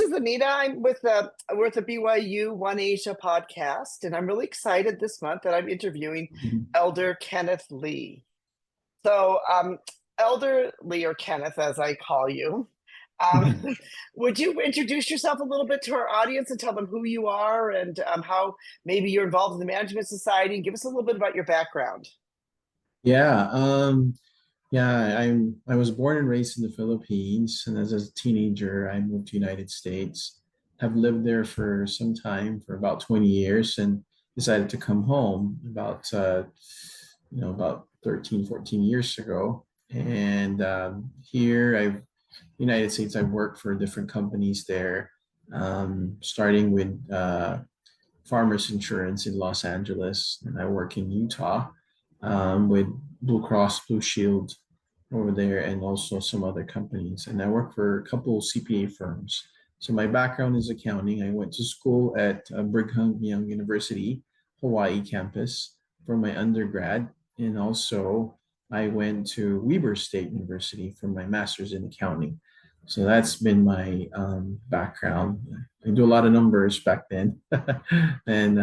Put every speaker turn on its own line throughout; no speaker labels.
is Anita. We're at the BYU One Asia podcast, and I'm really excited this month that I'm interviewing
Mhm.
Elder Kenneth Lee. So, Elder Lee, or Kenneth, as I call you, um, would you introduce yourself a little bit to our audience and tell them who you are and how maybe you're involved in the Management Society, and give us a little bit about your background?
Yeah, I was born and raised in the Philippines, and as a teenager, I moved to United States. Have lived there for some time, for about 20 years, and decided to come home about 13, 14 years ago. And here, United States, I've worked for different companies there, starting with Farmers Insurance in Los Angeles, and I work in Utah with Blue Cross Blue Shield over there, and also some other companies. And I work for a couple CPA firms. So my background is accounting. I went to school at Brigham Young University, Hawaii campus for my undergrad, and also I went to Weber State University for my master's in accounting. So that's been my background. I do a lot of numbers back then, and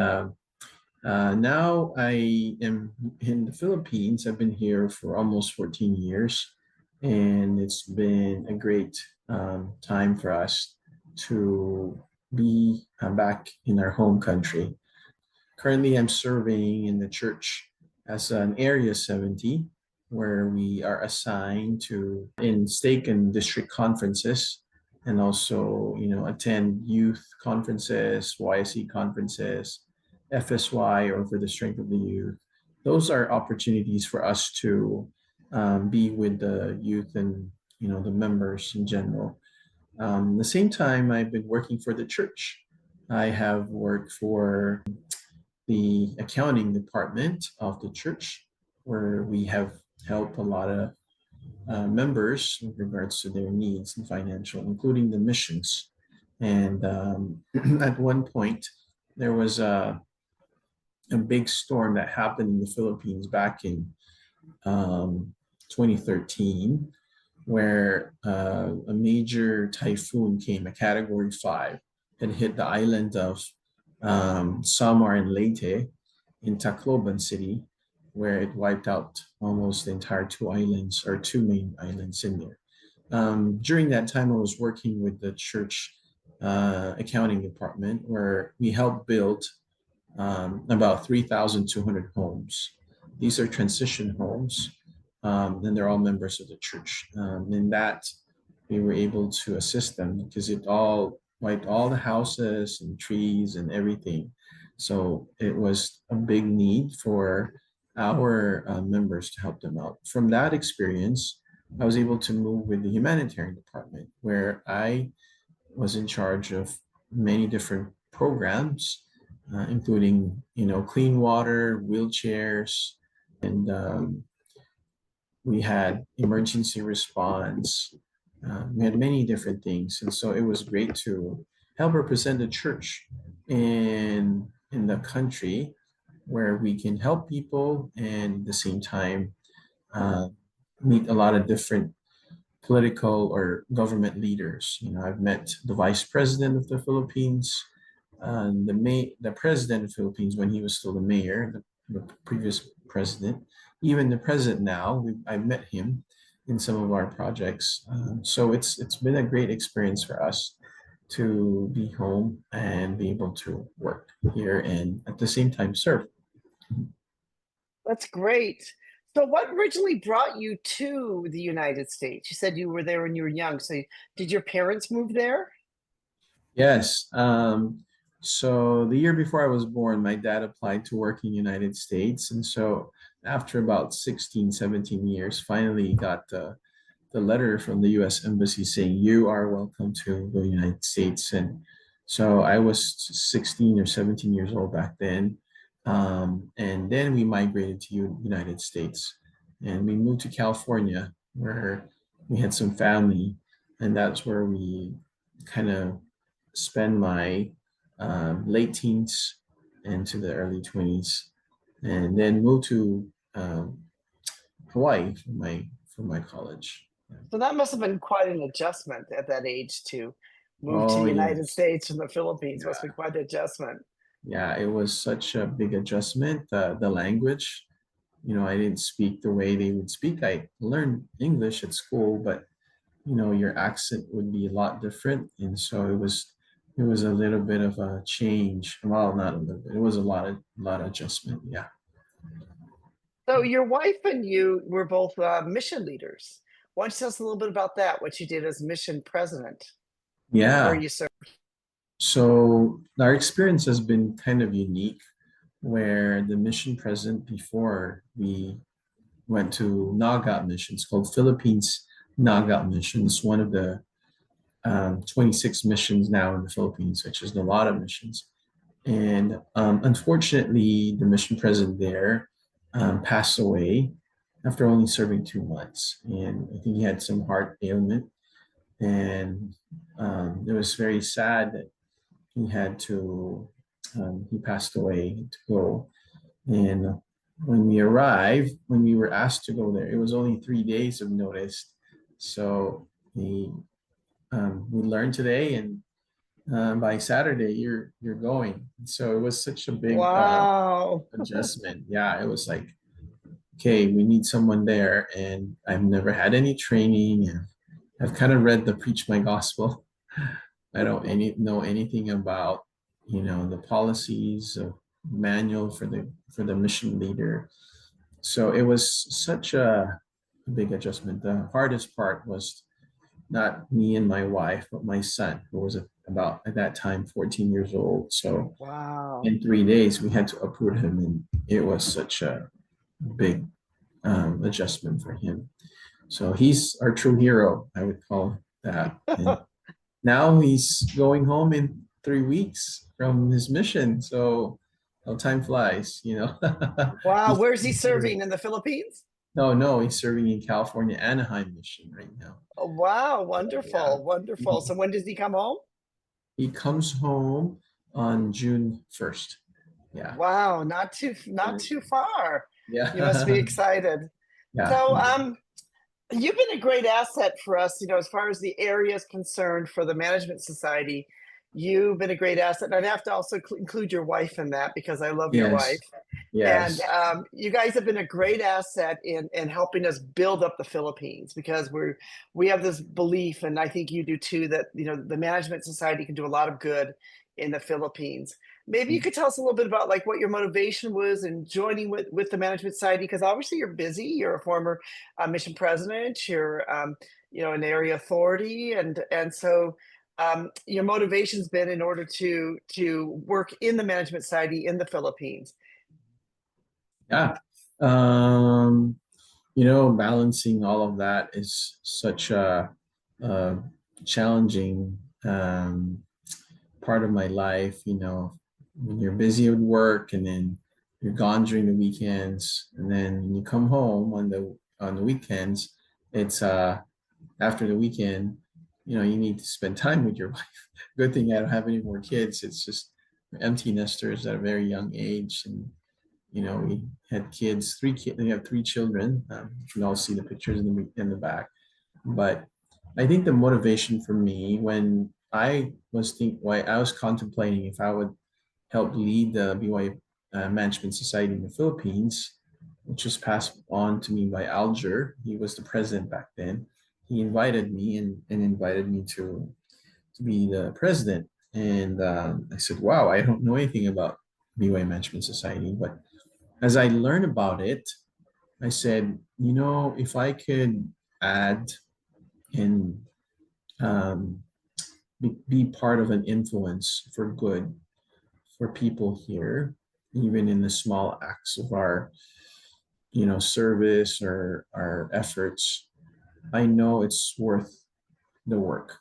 now I am in the Philippines. I've been here for almost 14 years, and it's been a great time for us to be back in our home country. Currently, I'm serving in the church as an Area 70, where we are assigned to in stake and district conferences, and also, attend youth conferences, YSE conferences, FSY, or for the Strength of the Youth. Those are opportunities for us to be with the youth and the members in general. At the same time, I've been working for the church. I have worked for the accounting department of the church, where we have helped a lot of members with regards to their needs and financial, including the missions. And at one point, there was a big storm that happened in the Philippines back in um, 2013, where a major typhoon came, a category 5, and hit the island of Samar and Leyte in Tacloban City, where it wiped out almost the entire two islands, or two main islands in there. During that time, I was working with the church accounting department, where we helped build about 3,200 homes. These are transition homes, and they're all members of the church. In that, we were able to assist them because it all wiped all the houses and trees and everything. So it was a big need for our members to help them out. From that experience, I was able to move with the humanitarian department, where I was in charge of many different programs, including clean water, wheelchairs, and we had emergency response. We had many different things, and so it was great to help represent the church in the country, where we can help people and at the same time uh, meet a lot of different political or government leaders. I've met the vice president of the Philippines, the president of the Philippines when he was still the mayor, the previous president, even the president now. I met him in some of our projects. So it's been a great experience for us to be home and be able to work here and at the same time serve.
That's great. So, what originally brought you to the United States? You said you were there when you were young. So, did your parents move there?
Yes. So the year before I was born, my dad applied to work in the United States. And so after about 16, 17 years, finally got the letter from the US Embassy saying, you are welcome to the United States. And so I was 16 or 17 years old back then. And then we migrated to United States, and we moved to California, where we had some family. And that's where we kind of spend my late teens into the early 20s, and then moved to Hawaii for my college.
So that must have been quite an adjustment at that age to Moved to
Oh
the United
yes.
States from the Philippines. Must be
Yeah.
quite an adjustment.
Yeah, it was such a big adjustment. The language, I didn't speak the way they would speak. I learned English at school, but your accent would be a lot different, and so it was a little bit of a change. Well, not a little bit. It was a lot of adjustment. Yeah.
So your wife and you were both mission leaders. Why don't you tell us a little bit about that? What you did as mission president, where
Yeah.
you served.
So our experience has been kind of unique, where the mission president before we went to Naga missions called Philippines Naga missions, one of the 26 missions now in the Philippines, which is a lot of missions. And unfortunately, the mission president there passed away after only serving 2 months. And I think he had some heart ailment. And it was very sad that he had to, he passed away to go. And when we were asked to go there, it was only 3 days of notice. So we learned today, and by Saturday you're going. So it was such a big
Wow.
adjustment. Yeah, it was like, okay, we need someone there, and I've never had any training. And I've kind of read the Preach My Gospel. I don't know anything about the policies of manual for the mission leader. So it was such a big adjustment. The hardest part was not me and my wife, but my son, who was about at that time 14 years old. So
Wow.
in 3 days, we had to uproot him, and it was such a big adjustment for him. So he's our true hero, I would call that. And now he's going home in 3 weeks from his mission. So how time flies.
Wow.
He's
Where's he serving in the Philippines?
no, no, he's serving in California Anaheim mission right now.
Oh, wow.
Yeah.
Wonderful. Wonderful.
He,
So when does he come home?
he comes home on June 1st. Yeah.
Wow. Not too far. You must be
Yeah.
excited.
Yeah.
So you've been a great asset for us, as far as the area is concerned for the Management Society. You've been a great asset. And I'd have to also include your wife in that because I love your wife.
Yes.
And
Yes.
you guys have been a great asset in helping us build up the Philippines because we have this belief, and I think you do too, that the Management Society can do a lot of good in the Philippines. Maybe you could tell us a little bit about like what your motivation was in joining with the Management Society, because obviously you're busy. You're a former mission president. You're an area authority, and so your motivation's been in order to work in the Management Society in the Philippines.
Yeah. Balancing all of that is such a challenging part of my life. When you're busy with work, and then you're gone during the weekends, and then when you come home on the weekends, it's after the weekend, you need to spend time with your wife. Good thing I don't have any more kids. It's just empty nesters at a very young age, and we had kids, 3 kids. We have 3 children. You can all see the pictures in the back. But I think the motivation for me when why I was contemplating if I would help lead the BYU Management Society in the Philippines, which was passed on to me by Alger. He was the president back then. He invited me and invited me to be the president. And I said, wow, I don't know anything about BYU Management Society. But as I learned about it, I said, if I could add and um, be part of an influence for good for people here, even in the small acts of our, service or our efforts, I know it's worth the work,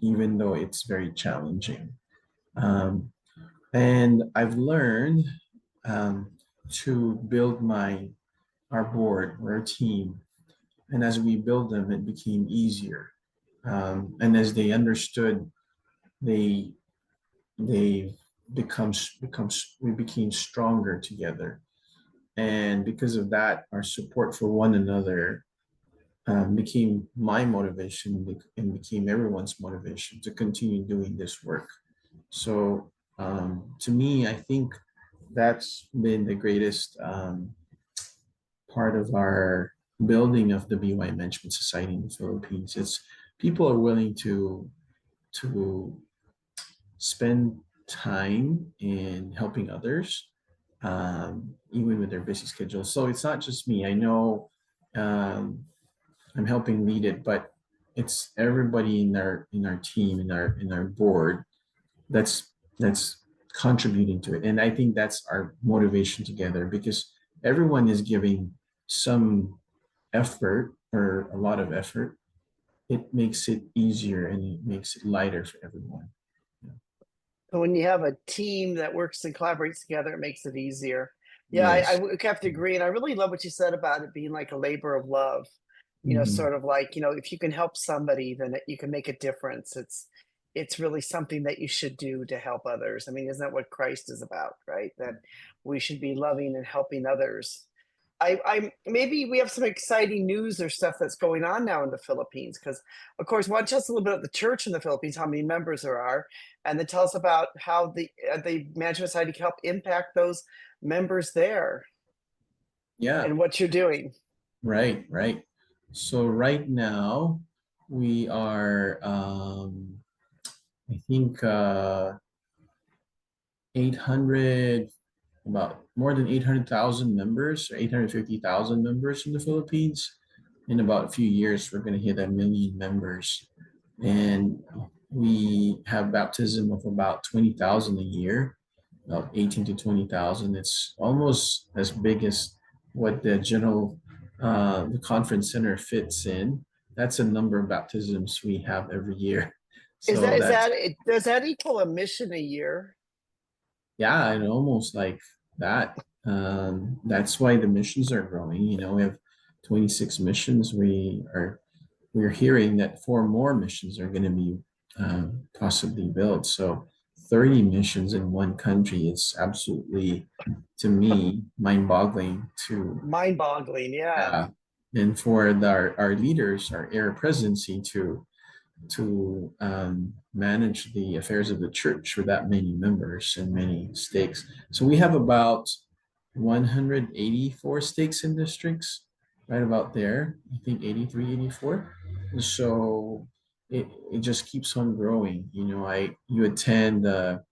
even though it's very challenging. Um, and I've learned um, to build our board or our team, and as we build them, it became easier. And as they understood, they they we became stronger together, and because of that, our support for one another became my motivation and became everyone's motivation to continue doing this work. So to me, I think that's been the greatest part of our building of the BY Management Society in the Philippines. It's people are willing to spend time in helping others, even with their busy schedules. So it's not just me. I know um, I'm helping lead it, but it's everybody in our team in our board that's that's contributing to it. And I think that's our motivation together because everyone is giving some effort or a lot of effort. It makes it easier and it makes it lighter for everyone.
So when you have a team that works and collaborates together, it makes it easier. Yeah,
Yes.
would have to agree. And I really love what you said about it being like a labor of love.
Mhm.
Sort of like, if you can help somebody, then you can make a difference. It's really something that you should do to help others. I mean, isn't that what Christ is about, right? That we should be loving and helping others. I maybe we have some exciting news or stuff that's going on now in the Philippines because, of course, why don't you tell us a little bit about the church in the Philippines, how many members there are, and then tell us about how the management society can help impact those members there
Yeah,
and what you're doing.
right, right. So right now we are I think 800 about more than 800,000 members or 850,000 members in the Philippines. In about a few years, we're going to hit 1 million members. And we have baptism of about 20,000 a year, about 18 to 20,000. It's almost as big as what the conference center fits in. That's a number of baptisms we have every year.
Is
So
that is
that's
that does that equal a mission a year?
yeah, and almost like that. That's why the missions are growing. You know, we have 26 missions. We're hearing that four more missions are going to be possibly built. So 30 missions in one country is absolutely, to me, mind-boggling. To
Mind-boggling, yeah.
yeah, and for our leaders, our air presidency to manage the affairs of the church with that many members and many stakes. So we have about 184 stakes in districts, right about there. I think 83, 84. So it just keeps on growing. You know, you attend a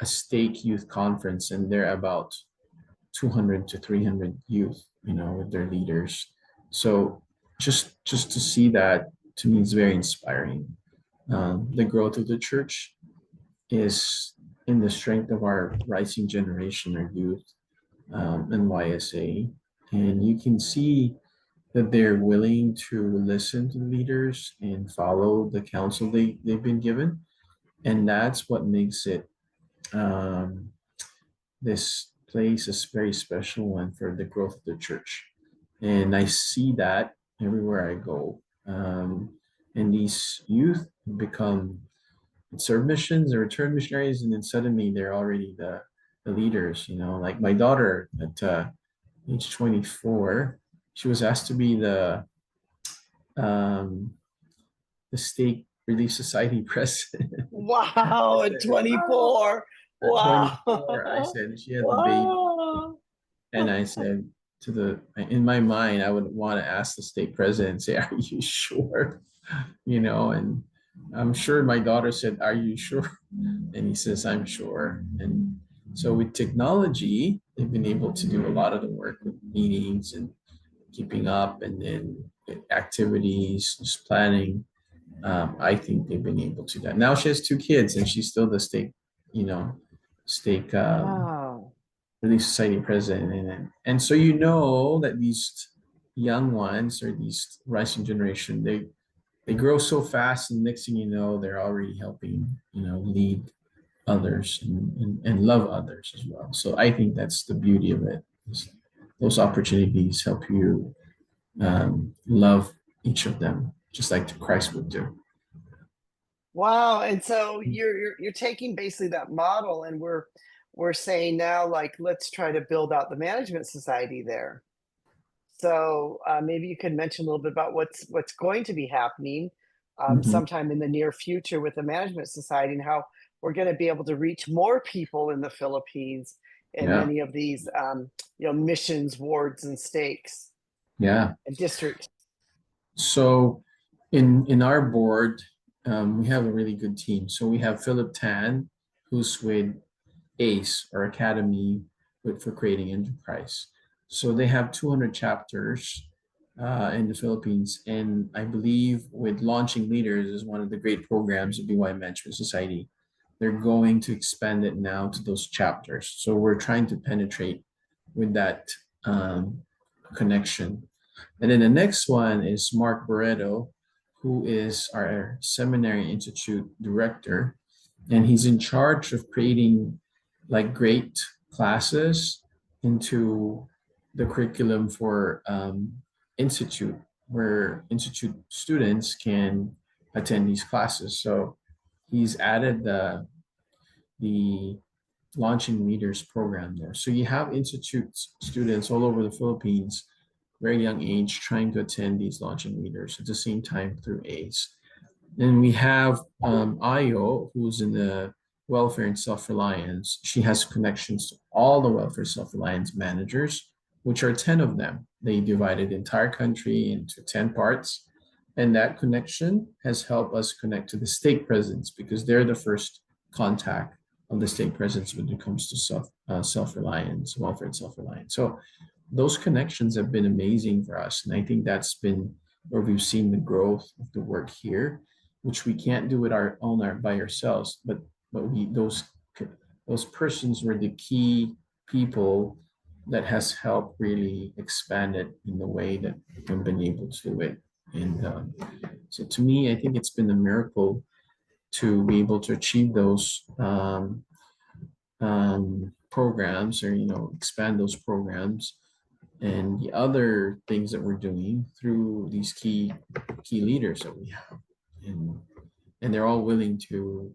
stake youth conference and they're about 200 to 300 youth, you know, with their leaders. So just to see that to me is very inspiring. The growth of the church is in the strength of our rising generation, our youth, and YSA. And you can see that they're willing to listen to the leaders and follow the counsel they've been given. And that's what makes it um, this place is very special one for the growth of the church. And I see that everywhere I go. And these youth become serve missions or return missionaries, and then suddenly they're already the leaders, you know, like my daughter at age 24, she was asked to be um, the State Relief Society president. I
Wow, at
said, wow.
24.
At
Wow.
24, I said, she has a baby.
Wow.
And I said in my mind, I would want to ask the state president, say, are you sure? You know, and I'm sure my daughter said, are you sure? And he says, I'm sure. And so with technology, they've been able to do a lot of the work with meetings and keeping up and then activities, just planning. I think they've been able to do that. Now she has two kids and she's still the state, you know, stake
Wow.
Relief Society president. And so you know that these young ones or these rising generation, they grow so fast and next thing you know, they're already helping, you know, lead others and love others as well. So I think that's the beauty of it. Those opportunities help you love each of them, just like Christ would do.
Wow. And so you're taking basically that model and we're saying now like let's try to build out the management society there. So maybe you could mention a little bit about what's going to be happening
Mhm.
sometime in the near future with the Management Society and how we're going to be able to reach more people in the Philippines in
Yeah,
many of these missions, wards, and stakes
yeah.
and districts.
So in our board, we have a really good team. So we have Philip Tan, who's with ACE or Academy for Creating Enterprise. So they have 200 chapters in the Philippines, and I believe with Launching Leaders is one of the great programs of BY Management Society. They're going to expand it now to those chapters. So we're trying to penetrate with that um, connection. And then the next one is Mark Barreto, who is our Seminary Institute director, and he's in charge of creating like great classes into the curriculum for institute, where institute students can attend these classes. So he's added the Launching Leaders program there. So you have institute students all over the Philippines, very young age, trying to attend these Launching Leaders at the same time through ACE. And we have Ayo, who's in the welfare and self-reliance. She has connections to all the welfare self-reliance managers, which are 10 of them. They divided the entire country into 10 parts. And that connection has helped us connect to the stake presidents because they're the first contact of the stake presidents when it comes to self-reliance, welfare and self-reliance. So those connections have been amazing for us. And I think that's been where we've seen the growth of the work here, which we can't do it our own by ourselves. But we those persons were the key people that has helped really expand it in the way that we've been able to do it. And so to me, I think it's been a miracle to be able to achieve those programs or expand those programs and the other things that we're doing through these key leaders that we have, and they're all willing to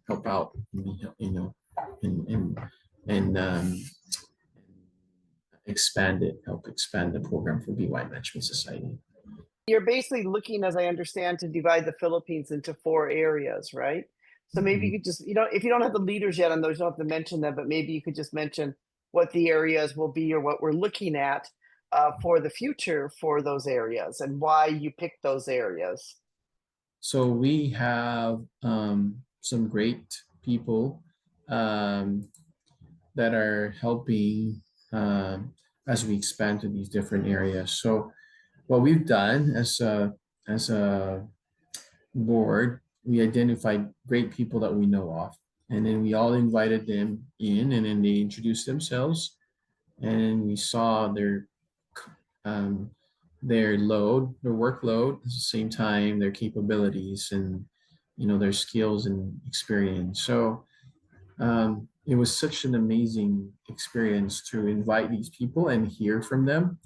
help out, and expand it, help expand the program for BY Management Society.
You're basically looking, as I understand, to divide the Philippines into 4 areas, right? So maybe you
Mhm.
could just, if you don't have the leaders yet on those, you don't have to mention them, but maybe you could just mention what the areas will be or what we're looking at for the future for those areas and why you picked those areas.
So we have some great people um, that are helping as we expand to these different areas. So what we've done as a board, we identified great people that we know of, and then we all invited them in, and then they introduced themselves, and we saw um, their workload, at the same time their capabilities, and their skills and experience. So it was such an amazing experience to invite these people and hear from them.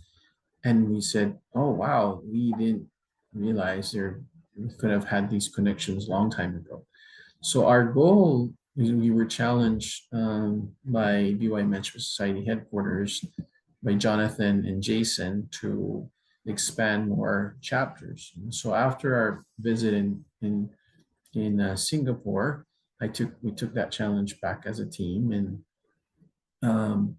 And we said, "Oh wow, we didn't realize we could have had these connections long time ago." So our goal is we were challenged by BY Management Society headquarters by Jonathan and Jason to expand more chapters. And so after our visit in Singapore, we took that challenge back as a team, um,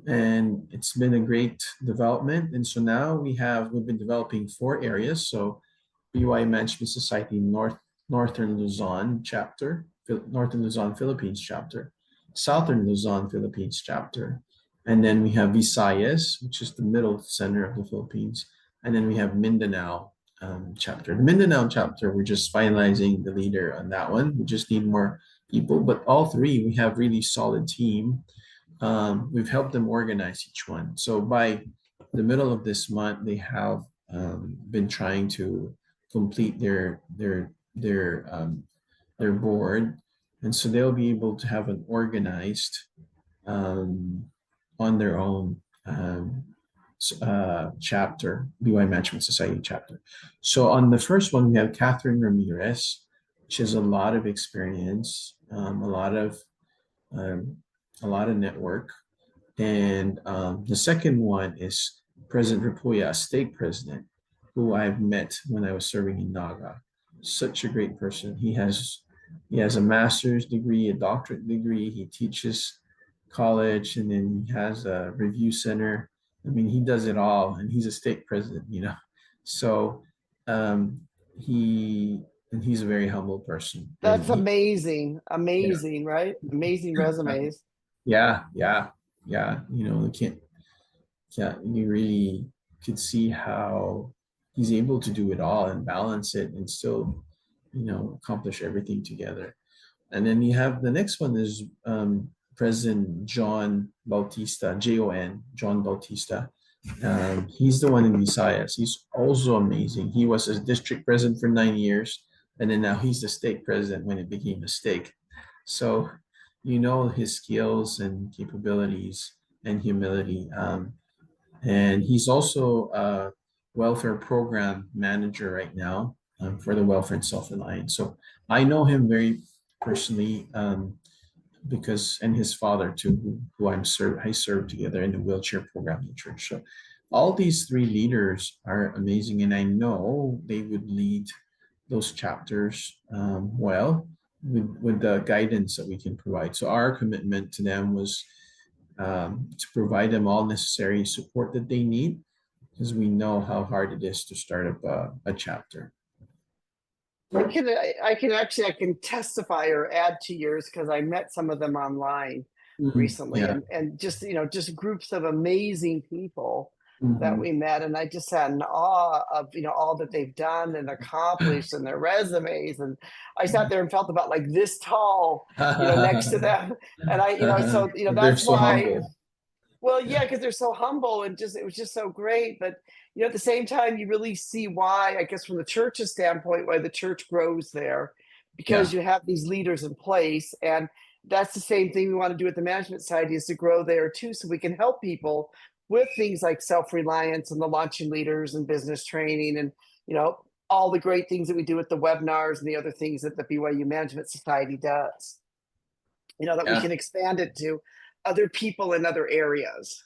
and it's been a great development. And so now we've been developing 4 areas. So BY Management Society Northern Luzon chapter, Northern Luzon Philippines chapter, Southern Luzon Philippines chapter, and then we have Visayas, which is the middle center of the Philippines, and then we have Mindanao chapter. The Mindanao chapter, we're just finalizing the leader on that one. We just need more people, but all three we have really solid team. We've helped them organize each one. So by the middle of this month, they have been trying to complete their board, and so they'll be able to have an organized um, on their own chapter, BY Management Society chapter. So on the first one, we have Catherine Ramirez. She has a lot of experience, um, a lot of network, and the second one is President Rapoya, a stake president, who I've met when I was serving in Naga. Such a great person. He has a master's degree, a doctorate degree. He teaches college, and then he has a review center. I mean, he does it all, and he's a stake president. So um, he and he's a very humble person, and
That's
he,
amazing.
yeah,
Amazing, right? Amazing resumes.
yeah, yeah, yeah. You can't, yeah, you really could see how he's able to do it all and balance it and still, accomplish everything together. And then you have the next one is President John Bautista, John Bautista. He's the one in Visayas. He's also amazing. He was a district president for 9 years, and then now he's the state president when it became a state. So, his skills and capabilities and humility. And he's also a welfare program manager right now for the Welfare and Self-Reliance. So I know him very personally because, and his father too, who I served together in the wheelchair program in the church. So all these three leaders are amazing, and I know they would lead those chapters well with the guidance that we can provide. So our commitment to them was to provide them all necessary support that they need because we know how hard it is to start up a chapter.
I can testify or add to yours because I met some of them online recently,
Yeah.
and just just groups of amazing people that
Mhm.
we met, and I just had an awe of all that they've done and accomplished and their resumes, and I sat there and felt about like this tall, next to them, and I so
They're
that's
so
why.
humble.
Well, yeah, because they're so humble and just it was just so great. But at the same time, you really see why, I guess, from the church's standpoint, why the church grows there, because
Yeah.
you have these leaders in place, and that's the same thing we want to do at the management side is to grow there too, so we can help people with things like self-reliance and the launching leaders and business training and all the great things that we do with the webinars and the other things that the BYU Management Society does. That we
Yeah.
can expand it to other people in other areas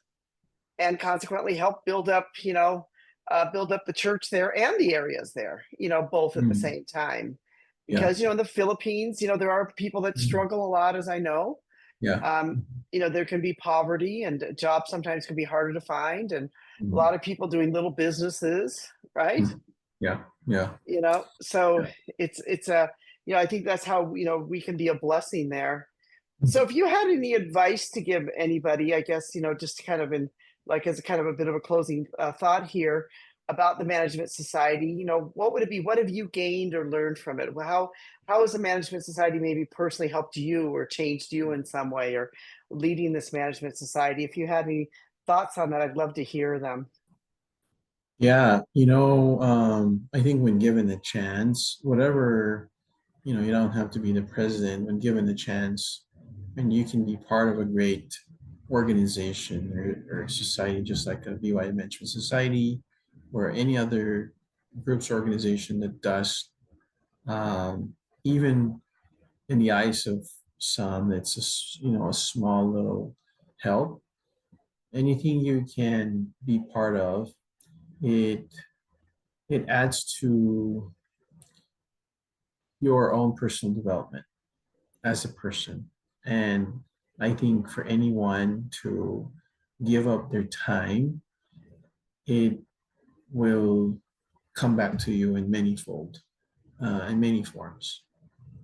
and consequently help build up the church there and the areas there, both at the
Mm.
same time.
Yeah.
Because, in the Philippines, there are people that
Mhm.
struggle a lot, as I know.
Yeah.
Um, there can be poverty and jobs sometimes can be harder to find, and a
Mhm.
lot of people doing little businesses, right?
Mhm. Yeah. Yeah.
So
Yeah.
it's a, I think that's how, we can be a blessing there. So if you had any advice to give anybody, I guess, just kind of in like as a kind of a bit of a closing thought here about the management society, what would it be? What have you gained or learned from it? How has the management society maybe personally helped you or changed you in some way or leading this management society? If you had any thoughts on that, I'd love to hear them.
Yeah. I think when given a chance, whatever, you don't have to be the president. When given the chance, and you can be part of a great organization or society, just like a BYU Management Society or any other groups or organization that does, um, even in the eyes of some, it's a small little help. Anything you can be part of, it it adds to your own personal development as a person. And I think for anyone to give up their time, it will come back to you in manyfold, in many forms,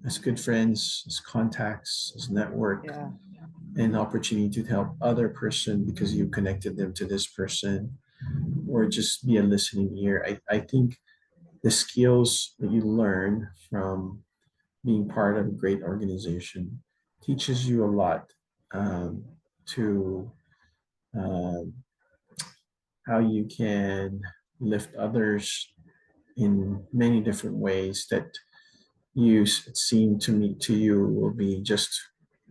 as good friends, as contacts, as network,
Yeah,
an opportunity to help other person because you connected them to this person, or just be a listening ear. I think the skills that you learn from being part of a great organization teaches you a lot to um, how you can lift others in many different ways that it seem to you will be just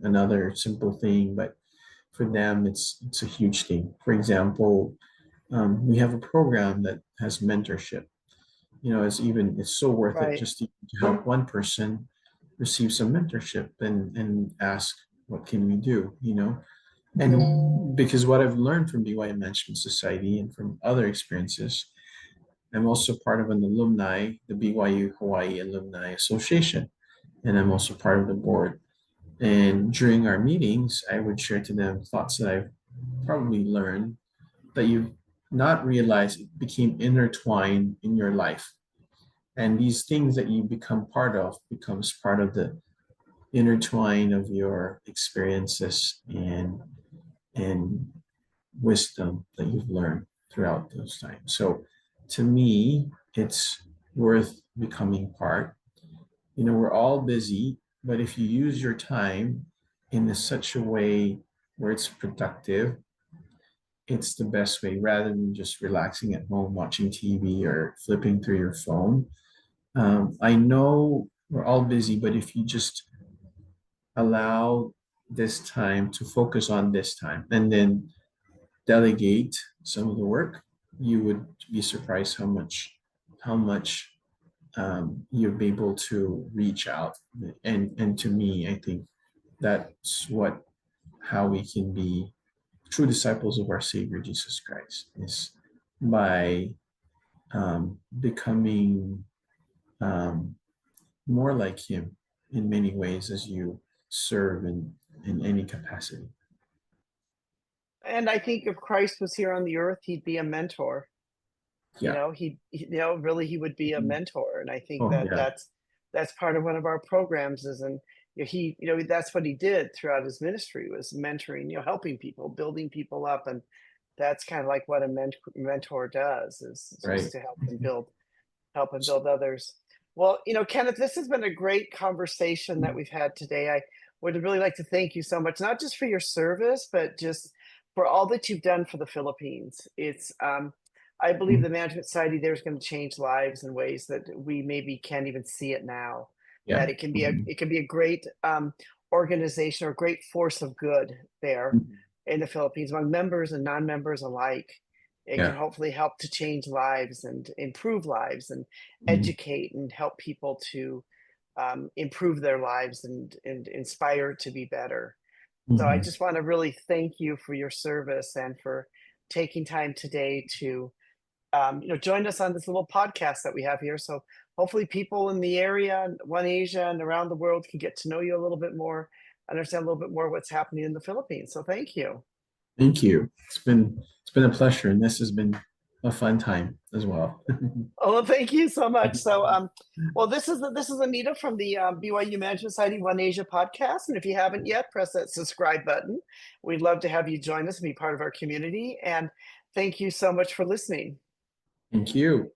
another simple thing, but for them it's a huge thing. For example, we have a program that has mentorship. It's so worth it
right.
just to help one person receive some mentorship and ask what can we do. And because what I've learned from BYU Management Society and from other experiences, I'm also part of an alumni, the BYU Hawaii Alumni Association, and I'm also part of the board. And during our meetings, I would share to them thoughts that I've probably learned that you've not realized it became intertwined in your life. And these things that you become part of becomes part of the intertwine of your experiences and wisdom that you've learned throughout those times. So to me, it's worth becoming part. We're all busy, but if you use your time in such a way where it's productive, it's the best way rather than just relaxing at home, watching TV or flipping through your phone. I know we're all busy, but if you just allow this time to focus on this time and then delegate some of the work, you would be surprised how much you'll be able to reach out. And to me, I think that's what how we can be true disciples of our Savior Jesus Christ is by becoming um, more like Him in many ways as you serve in any capacity.
And I think if Christ was here on the earth, he'd be a mentor.
Yeah.
Really, he would be a
Mhm.
mentor, and I think
Oh,
that
yeah.
that's part of one of our programs is, and that's what he did throughout his ministry was mentoring, helping people, building people up, and that's kind of like what a mentor does is just
Right.
to help and build others. Well, Kenneth, this has been a great conversation that we've had today. I would really like to thank you so much, not just for your service, but just for all that you've done for the Philippines. I believe the Management Society there is going to change lives in ways that we maybe can't even see it now.
Yeah.
That it can be a great organization or great force of good there in the Philippines among members and non-members alike. It can
Yeah.
hopefully help to change lives and improve lives and
Mhm.
educate and help people to improve their lives and inspire to be better. So I
Mhm.
just want to really thank you for your service and for taking time today to join us on this little podcast that we have here. So hopefully people in the area, One Asia and around the world can get to know you a little bit more, understand a little bit more what's happening in the Philippines. So thank you.
Thank you. It's been a pleasure, and this has been a fun time as well.
Oh, well, thank you so much. So, well, this is Anita from the BYU Management Society One Asia podcast, and if you haven't yet, press that subscribe button. We'd love to have you join us and be part of our community. And thank you so much for listening.
Thank you.